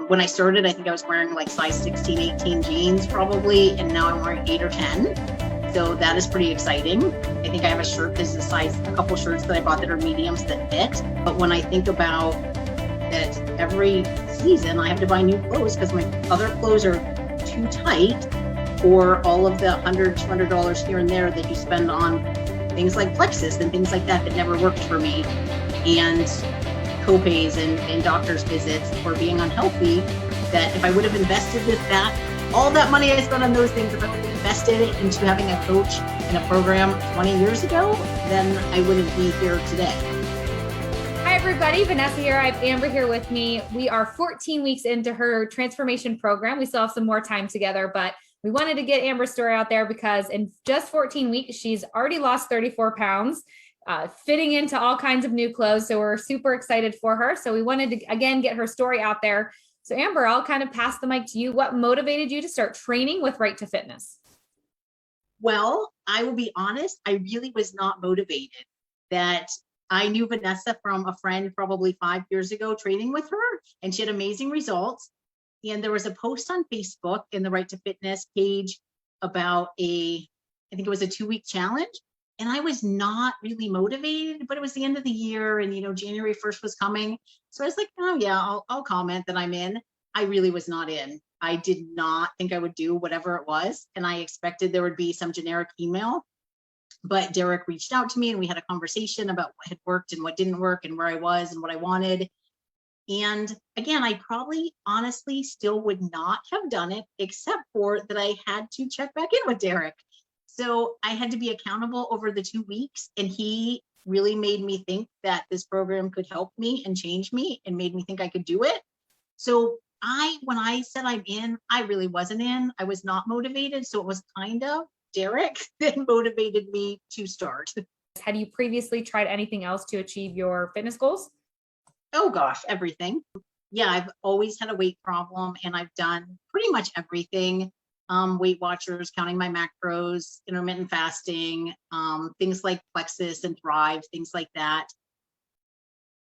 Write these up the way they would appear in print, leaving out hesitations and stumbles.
When I started, I think I was wearing like size 16, 18 jeans probably, and now I'm wearing 8 or 10. So that is pretty exciting. I think I have a shirt that's a couple shirts that I bought that are mediums that fit. But when I think about that every season I have to buy new clothes because my other clothes are too tight, or all of the $100, $200 here and there that you spend on things like Plexus and things like that that never worked for me, and co-pays and doctor's visits for being unhealthy, that if I would have invested with that, all that money I spent on those things, if I would have invested it into having a coach and a program 20 years ago, then I wouldn't be here today. Hi, everybody. Vanessa here. I have Amber here with me. We are 14 weeks into her transformation program. We still have some more time together, but we wanted to get Amber's story out there because in just 14 weeks, she's already lost 34 pounds. Fitting into all kinds of new clothes. So we're super excited for her. So we wanted to, again, get her story out there. So Amber, I'll kind of pass the mic to you. What motivated you to start training with Right to Fitness? Well, I will be honest, I really was not motivated. That I knew Vanessa from a friend probably 5 years ago training with her, and she had amazing results. And there was a post on Facebook in the Right to Fitness page about I think it was a 2-week challenge. And I was not really motivated, but it was the end of the year and, January 1st was coming. So I was like, oh yeah, I'll comment that I'm in. I really was not in. I did not think I would do whatever it was. And I expected there would be some generic email, but Derek reached out to me and we had a conversation about what had worked and what didn't work and where I was and what I wanted. And again, I probably honestly still would not have done it, except for that I had to check back in with Derek. So I had to be accountable over the 2 weeks, and he really made me think that this program could help me and change me and made me think I could do it. So when I said I'm in, I really wasn't in. I was not motivated. So it was kind of Derek that motivated me to start. Had you previously tried anything else to achieve your fitness goals? Oh gosh, everything. Yeah, I've always had a weight problem and I've done pretty much everything. Weight Watchers, counting my macros, intermittent fasting, things like Plexus and Thrive, things like that.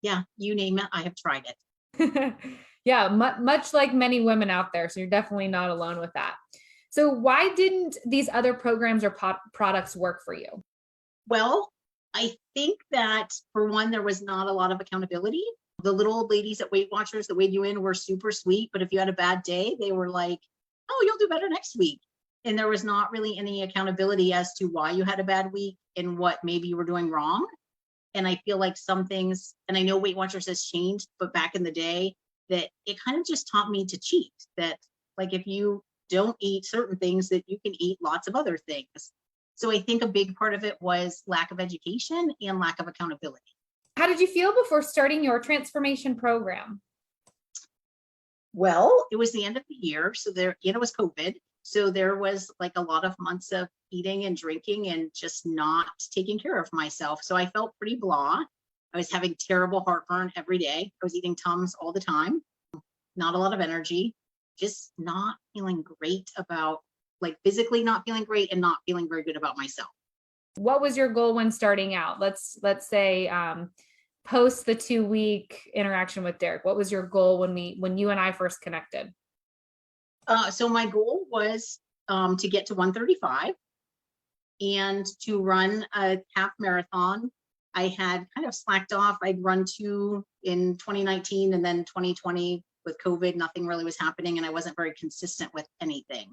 Yeah, you name it, I have tried it. Yeah, much like many women out there. So you're definitely not alone with that. So why didn't these other programs or products work for you? Well, I think that for one, there was not a lot of accountability. The little old ladies at Weight Watchers that weighed you in were super sweet, but if you had a bad day, they were like, oh, you'll do better next week. And there was not really any accountability as to why you had a bad week and what maybe you were doing wrong. And I feel like some things, and I know Weight Watchers has changed, but back in the day, that it kind of just taught me to cheat. That like if you don't eat certain things, that you can eat lots of other things. So I think a big part of it was lack of education and lack of accountability. How did you feel before starting your transformation program? Well, it was the end of the year. So it was COVID. So there was like a lot of months of eating and drinking and just not taking care of myself. So I felt pretty blah. I was having terrible heartburn every day. I was eating Tums all the time. Not a lot of energy, just not feeling great about, like physically not feeling great and not feeling very good about myself. What was your goal when starting out? Let's say post the 2-week interaction with Derek. What was your goal when you and I first connected? So my goal was to get to 135 and to run a half marathon. I had kind of slacked off. I'd run 2 in 2019 and then 2020 with COVID, nothing really was happening and I wasn't very consistent with anything.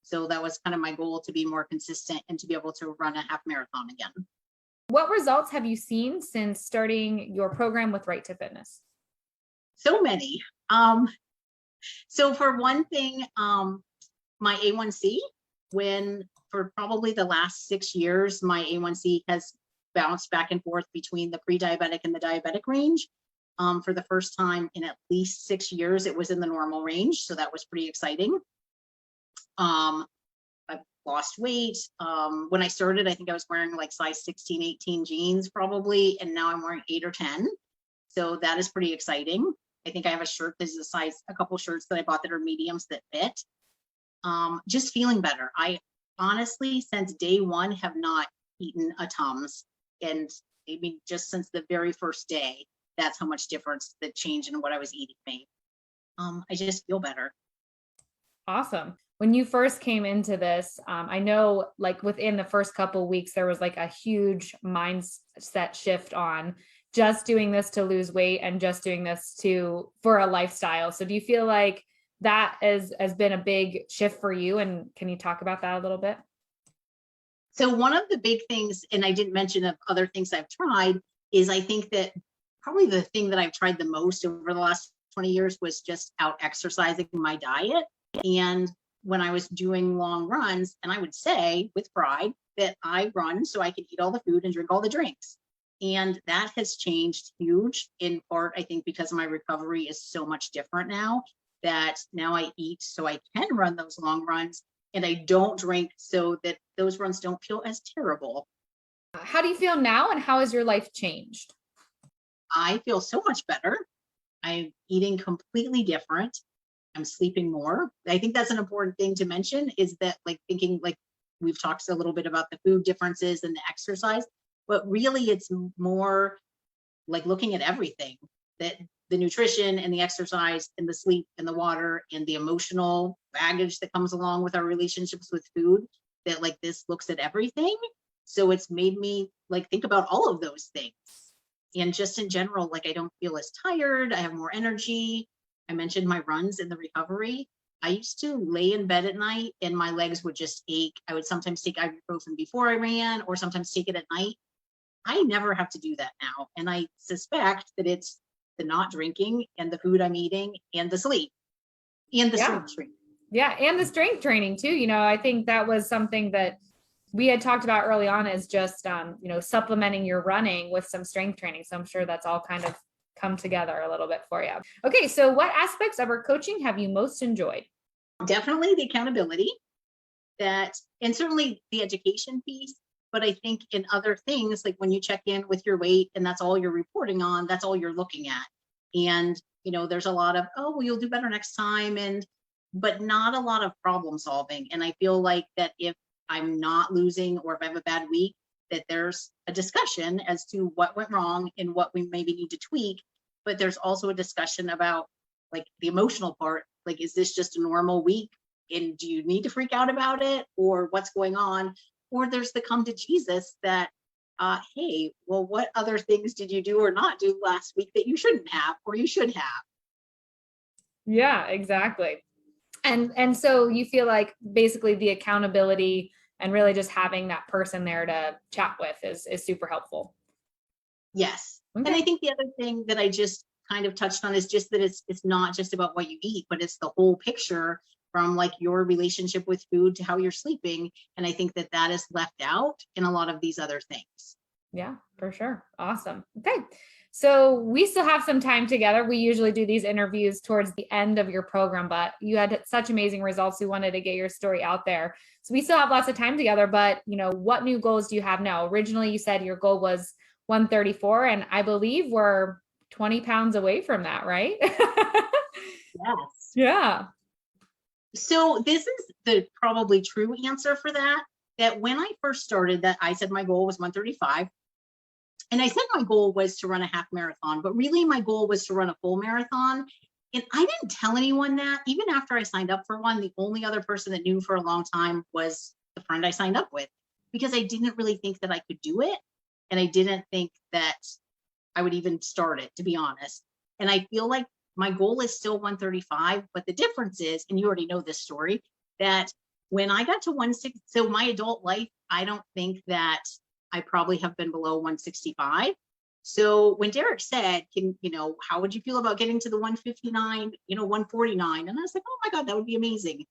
So that was kind of my goal, to be more consistent and to be able to run a half marathon again. What results have you seen since starting your program with Right to Fitness? So many. So for one thing, my A1C, for probably the last 6 years, my A1C has bounced back and forth between the pre-diabetic and the diabetic range. For the first time in at least 6 years, it was in the normal range. So that was pretty exciting. I've lost weight. When I started, I think I was wearing like size 16, 18 jeans probably, and now I'm wearing 8 or 10. So that is pretty exciting. I think I have a shirt that's a couple shirts that I bought that are mediums that fit. Just feeling better. I honestly, since day one, have not eaten a Tums. And I mean, just since the very first day, that's how much difference the change in what I was eating made. I just feel better. Awesome. When you first came into this, I know like within the first couple weeks, there was like a huge mindset shift on just doing this to lose weight and just doing this for a lifestyle. So do you feel like that has been a big shift for you? And can you talk about that a little bit? So one of the big things, and I didn't mention of other things I've tried, is I think that probably the thing that I've tried the most over the last 20 years was just out exercising my diet. And when I was doing long runs, and I would say with pride that I run so I can eat all the food and drink all the drinks. And that has changed huge, in part, I think, because my recovery is so much different now, that now I eat so I can run those long runs, and I don't drink so that those runs don't feel as terrible. How do you feel now, and how has your life changed? I feel so much better. I'm eating completely different. I'm sleeping more. I think that's an important thing to mention, is that like thinking, like we've talked a little bit about the food differences and the exercise, but really it's more like looking at everything, that the nutrition and the exercise and the sleep and the water and the emotional baggage that comes along with our relationships with food, that like this looks at everything. So it's made me like think about all of those things. And just in general, like I don't feel as tired. I have more energy. I mentioned my runs in the recovery. I used to lay in bed at night and my legs would just ache. I would sometimes take ibuprofen before I ran, or sometimes take it at night. I never have to do that now. And I suspect that it's the not drinking and the food I'm eating and the sleep and the Yeah. strength training. Yeah. And the strength training too. I think that was something that we had talked about early on, is just, supplementing your running with some strength training. So I'm sure that's all kind of come together a little bit for you. Okay. So what aspects of our coaching have you most enjoyed? Definitely the accountability, that, and certainly the education piece. But I think in other things, like when you check in with your weight and that's all you're reporting on, that's all you're looking at. And, there's a lot of, oh, well, you'll do better next time. But not a lot of problem solving. And I feel like that if I'm not losing, or if I have a bad week, that there's a discussion as to what went wrong and what we maybe need to tweak. But there's also a discussion about like the emotional part. Like, is this just a normal week? And do you need to freak out about it, or what's going on? Or there's the come to Jesus that, hey, well, what other things did you do or not do last week that you shouldn't have, or you should have? Yeah, exactly. And so you feel like basically the accountability and really just having that person there to chat with is super helpful. Yes. Okay. And I think the other thing that I just kind of touched on is just that it's not just about what you eat, but it's the whole picture, from like your relationship with food to how you're sleeping. And I think that that is left out in a lot of these other things. Yeah, for sure. Awesome. Okay. So we still have some time together. We usually do these interviews towards the end of your program, but you had such amazing results. We wanted to get your story out there. So we still have lots of time together, but what new goals do you have now? Originally, you said your goal was 134, and I believe we're 20 pounds away from that, right? Yes. Yeah. So this is the probably true answer for that when I first started, that I said my goal was 135. And I said my goal was to run a half marathon, but really my goal was to run a full marathon. And I didn't tell anyone that. Even after I signed up for one, the only other person that knew for a long time was the friend I signed up with, because I didn't really think that I could do it. And I didn't think that I would even start it, to be honest. And I feel like my goal is still 135, but the difference is, and you already know this story, that when I got to 160, so my adult life, I don't think that I probably have been below 165. So when Derek said, how would you feel about getting to the 159, 149? And I was like, oh my God, that would be amazing.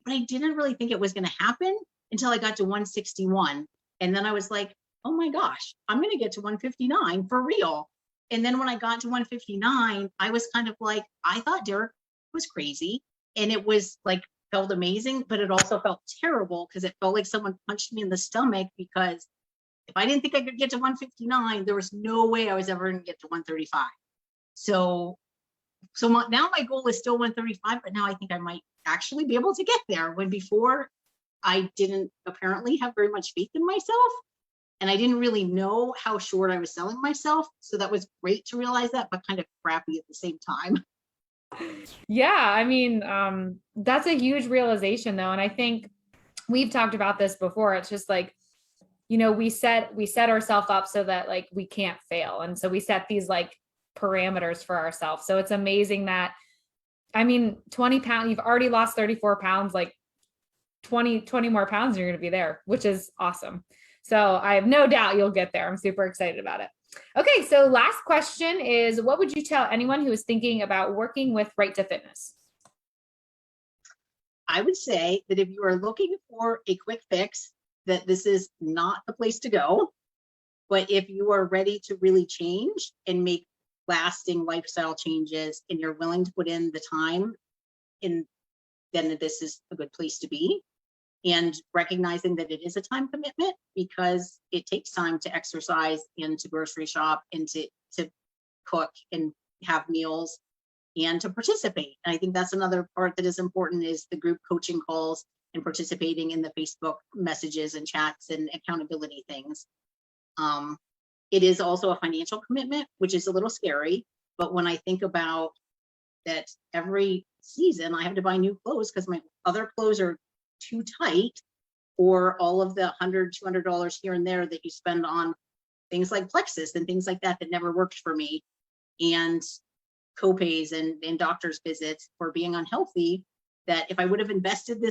But I didn't really think it was going to happen until I got to 161. And then I was like, oh my gosh, I'm going to get to 159 for real. And then when I got to 159, I was kind of like, I thought Derek was crazy. And it was like, felt amazing, but it also felt terrible, because it felt like someone punched me in the stomach, because if I didn't think I could get to 159, there was no way I was ever going to get to 135. So now my goal is still 135, but now I think I might actually be able to get there, when before I didn't apparently have very much faith in myself. And I didn't really know how short I was selling myself. So that was great to realize that, but kind of crappy at the same time. Yeah, I mean, that's a huge realization though. And I think we've talked about this before. It's just like, we set ourselves up so that like we can't fail. And so we set these like parameters for ourselves. So it's amazing that, I mean, 20 pounds, you've already lost 34 pounds, like 20 more pounds, you're going to be there, which is awesome. So I have no doubt you'll get there. I'm super excited about it. Okay. So last question is, what would you tell anyone who is thinking about working with Right to Fitness? I would say that if you are looking for a quick fix, that this is not the place to go. But if you are ready to really change and make lasting lifestyle changes and you're willing to put in the time, then this is a good place to be. And recognizing that it is a time commitment because it takes time to exercise and to grocery shop and to cook and have meals and to participate. And I think that's another part that is important is the group coaching calls and participating in the Facebook messages and chats and accountability things. It is also a financial commitment, which is a little scary. But when I think about that every season I have to buy new clothes because my other clothes are too tight, or all of the $100-$200 here and there that you spend on things like Plexus and things like that never worked for me, and copays and doctor's visits for being unhealthy, that if I would have invested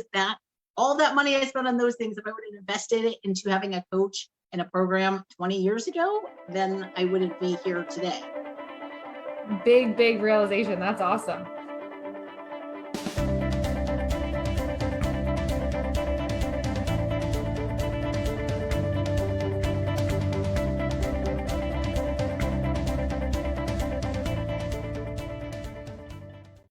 all that money I spent on those things, if I would have invested it into having a coach and a program 20 years ago, then I wouldn't be here today. Big realization. That's awesome.